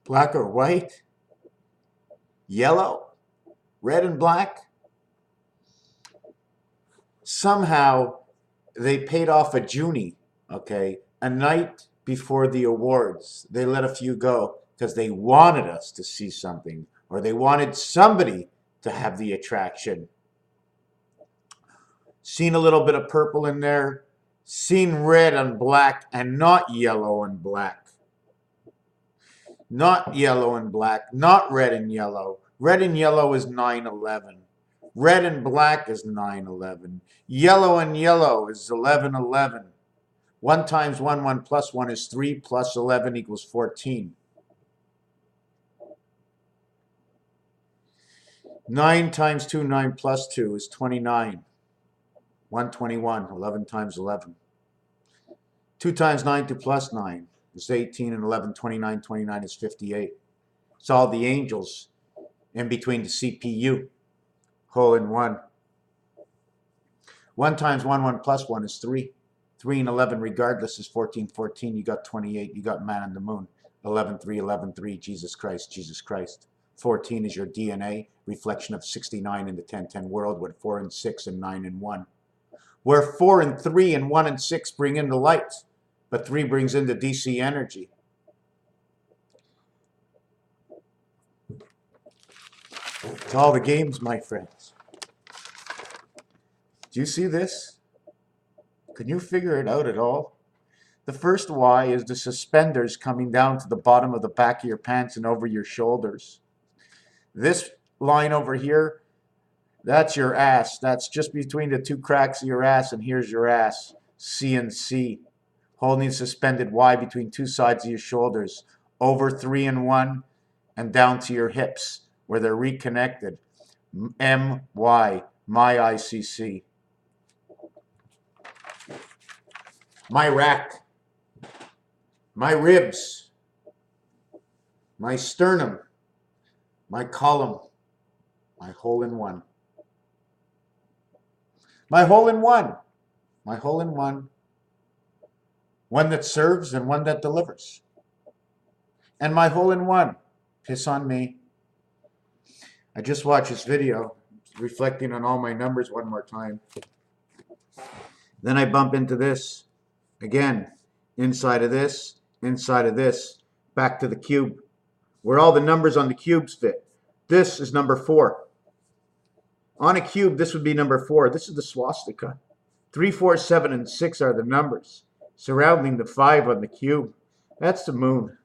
Black or white? Yellow? Red and black? Somehow they paid off a Junie, okay, a night before the awards. They let a few go because they wanted us to see something, or they wanted somebody to have the attraction. Seen a little bit of purple in there, seen red and black, and not yellow and black. Not yellow and black, not red and yellow. Red and yellow is 9/11. Red and black is 9/11. Yellow and yellow is 11/11. 1 times 1, 1 plus 1 is 3, plus 11 equals 14. 9 times 2, 9 plus 2 is 29. 121, 11 times 11. 2 times 9, 2 plus 9 is 18, and 11, 29, 29 is 58. It's all the angels in between the CPU. Hole in one. 1 times 1, 1 plus 1 is 3. 3 and 11 regardless is 14, 14. You got 28. You got man on the moon. 11, 3, 11, 3. Jesus Christ, Jesus Christ. 14 is your DNA, reflection of 69 in the 10-10 world, with 4 and 6 and 9 and 1. Where 4 and 3 and 1 and 6 bring in the light, but 3 brings in the DC energy. It's all the games, my friends. Do you see this? Can you figure it out at all? The first Y is the suspenders coming down to the bottom of the back of your pants and over your shoulders. This line over here, that's your ass. That's just between the 2 cracks of your ass, and here's your ass. C and C. Holding suspended Y between 2 sides of your shoulders. Over 3 and 1 and down to your hips where they're reconnected. M-Y. My ICC. My rack. My ribs. My sternum. My column. My hole in one. My hole in one. My hole in one. One that serves and one that delivers. And my hole in one. Piss on me. I just watched this video, reflecting on all my numbers one more time. Then I bump into this. Again, inside of this, back to the cube, where all the numbers on the cubes fit. This is number 4. On a cube, this would be number 4. This is the swastika. 3, 4, 7, and 6 are the numbers. Surrounding the 5 on the cube, that's the moon.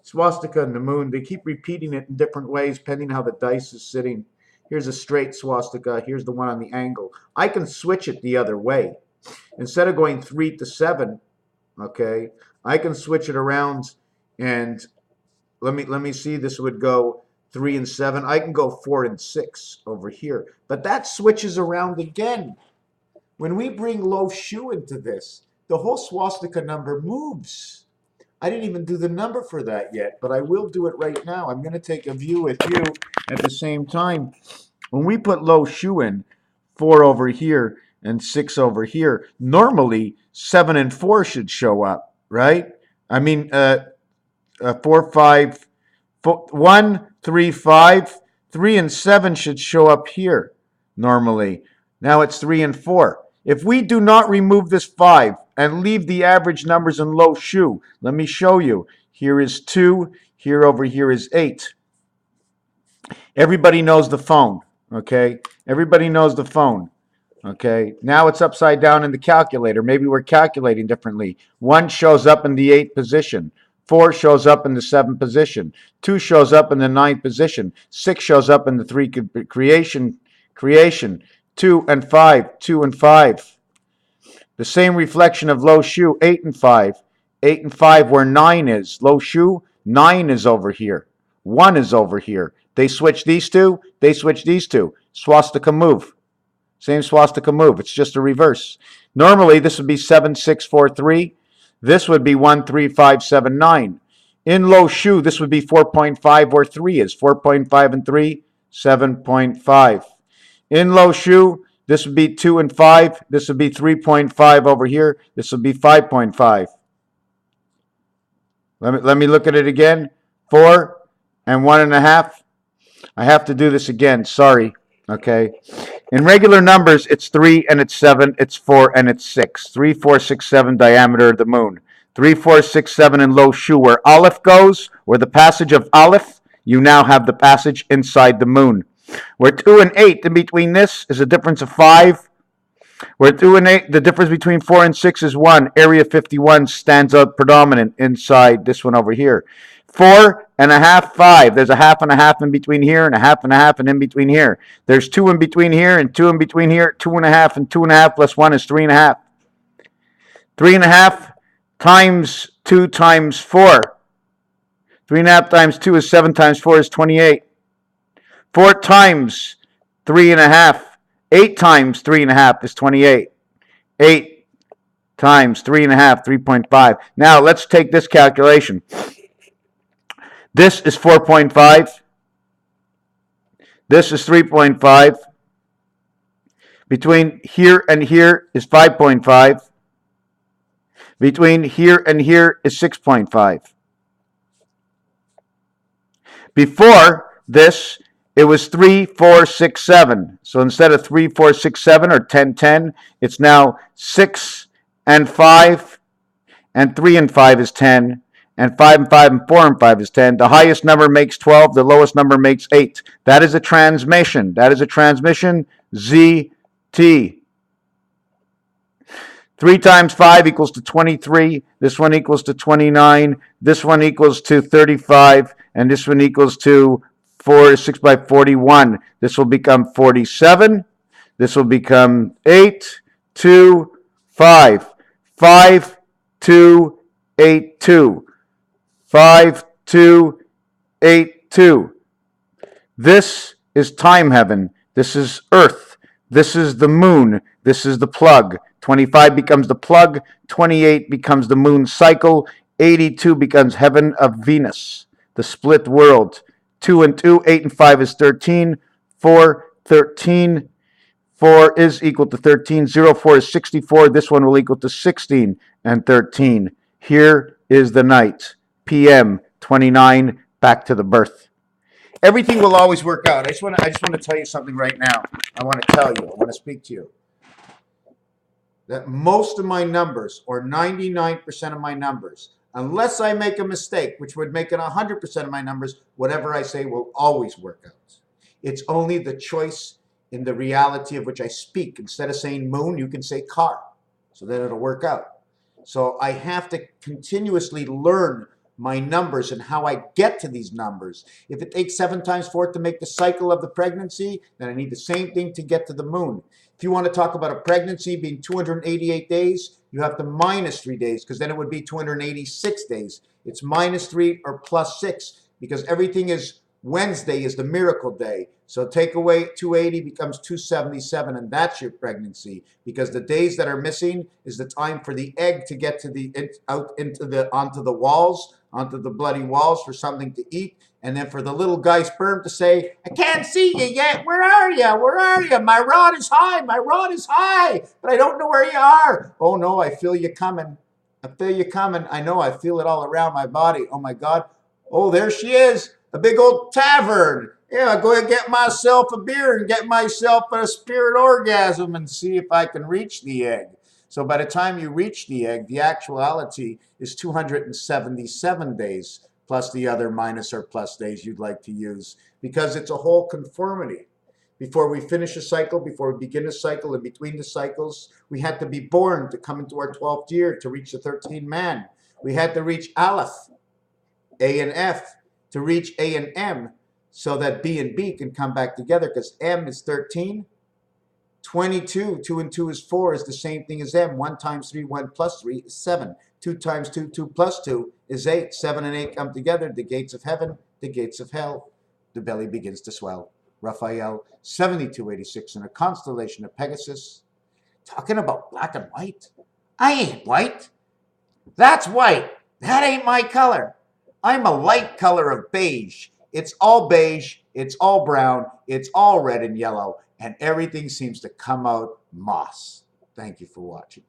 Swastika and the moon, they keep repeating it in different ways, depending how the dice is sitting. Here's a straight swastika. Here's the one on the angle. I can switch it the other way. Instead of going 3 to 7, okay, I can switch it around, and let me see, this would go 3 and 7. I can go 4 and 6 over here. But that switches around again. When we bring Lo Shu into this, the whole swastika number moves. I didn't even do the number for that yet, but I will do it right now. I'm going to take a view with you at the same time. When we put Lo Shu in, 4 over here and 6 over here, normally 7 and 4 should show up, right? I mean, 4, 5, 1, 3, 5, 3 and 7 should show up here normally. Now it's 3 and 4. If we do not remove this 5 and leave the average numbers in Lo Shu, let me show you. Here is 2. Here over here is 8. Everybody knows the phone, okay? Everybody knows the phone, okay? Now it's upside down in the calculator. Maybe we're calculating differently. 1 shows up in the 8th position. 4 shows up in the 7th position. 2 shows up in the 9th position. 6 shows up in the 3 creation. 2 and 5, 2 and 5. The same reflection of Lo Shu, 8 and 5. 8 and 5 where 9 is. Lo Shu, 9 is over here. 1 is over here. They switch these two, they switch these two. Swastika move. Same swastika move. It's just a reverse. Normally this would be 7, 6, 4, 3. This would be 1, 3, 5, 7, 9. In Lo Shu, this would be 4.5 where 3 is. 4.5 and 3, 7.5. In Lo Shu, this would be 2 and 5. This would be 3.5 over here. This would be 5.5. Let me look at it again. 4, and 1.5. I have to do this again. Sorry. Okay. In regular numbers, it's 3 and it's 7, it's 4 and it's 6. 3, 4, 6, 7 diameter of the moon. 3, 4, 6, 7 in low shu. Where Aleph goes, where the passage of Aleph, you now have the passage inside the moon. Where 2 and 8, in between this, is a difference of 5. Where 2 and 8, the difference between 4 and 6 is 1. Area 51 stands out predominant inside this one over here. 4.5, 5. There's a half and a half in between here, and a half and in between here. There's 2 in between here, and 2 in between here. 2.5 and 2.5 plus 1 is 3.5. 3.5 times 2 times 4. 3.5 times 2 is 7 times 4 is 28. 4 times 3.5. 8 times 3.5 is 28. 8 times 3.5, 3.5. Now let's take this calculation. This is 4.5. This is 3.5. Between here and here is 5.5. Between here and here is 6.5. Before this, it was 3, 4, 6, 7. So instead of 3, 4, 6, 7 or 10, 10, it's now 6 and 5, and 3 and 5 is 10, and 5 and 5 and 4 and 5 is 10. The highest number makes 12, the lowest number makes 8. That is a transmission. That is a transmission, ZT. 3 times 5 equals to 23. This one equals to 29. This one equals to 35. And this one equals to 6 by 41. This will become 47. This will become 8, 2, 5. 5, 2, 8, 2. 5, 2, 8, 2. This is time heaven. This is earth. This is the moon. This is the plug. 25 becomes the plug. 28 becomes the moon cycle. 82 becomes heaven of Venus, the split world. 2 and 2, 8 and 5 is 13. 4, 13. 4 is equal to 13. 0, 4 is 64. This one will equal to 16 and 13. Here is the night. PM 29, back to the birth. Everything will always work out. I just want to tell you something right now. I want to tell you. I want to speak to you. That most of my numbers, or 99% of my numbers, unless I make a mistake, which would make it 100% of my numbers, whatever I say will always work out. It's only the choice in the reality of which I speak. Instead of saying moon, you can say car. So then it'll work out. So I have to continuously learn my numbers and how I get to these numbers. If it takes 7 times 4 to make the cycle of the pregnancy, then I need the same thing to get to the moon. If you want to talk about a pregnancy being 288 days, you have to minus 3 days, because then it would be 286 days. It's minus 3 or plus 6, because everything is Wednesday is the miracle day. So take away 280 becomes 277, and that's your pregnancy, because the days that are missing is the time for the egg to get to the onto the walls, onto the bloody walls for something to eat, and then for the little guy's sperm to say, I can't see you yet. Where are you? Where are you? My rod is high. My rod is high, but I don't know where you are. Oh no, I feel you coming. I feel you coming. I know, I feel it all around my body. Oh my God. Oh, there she is. A big old tavern. Yeah, go ahead and get myself a beer and get myself a spirit orgasm and see if I can reach the egg. So by the time you reach the egg, the actuality is 277 days plus the other minus or plus days you'd like to use, because it's a whole conformity. Before we finish a cycle, before we begin a cycle, and between the cycles, we had to be born to come into our 12th year to reach the 13th man. We had to reach Aleph, A and F, to reach A and M, so that B and B can come back together, because M is 13. 22, 2 and 2 is 4, is the same thing as M. 1 times 3, 1 plus 3 is 7. 2 times 2, 2 plus 2 is 8. 7 and 8 come together, the gates of heaven, the gates of hell. The belly begins to swell. Raphael, 7286 in a constellation of Pegasus. Talking about black and white. I ain't white. That's white. That ain't my color. I'm a light color of beige. It's all beige, it's all brown, it's all red and yellow, and everything seems to come out moss. Thank you for watching.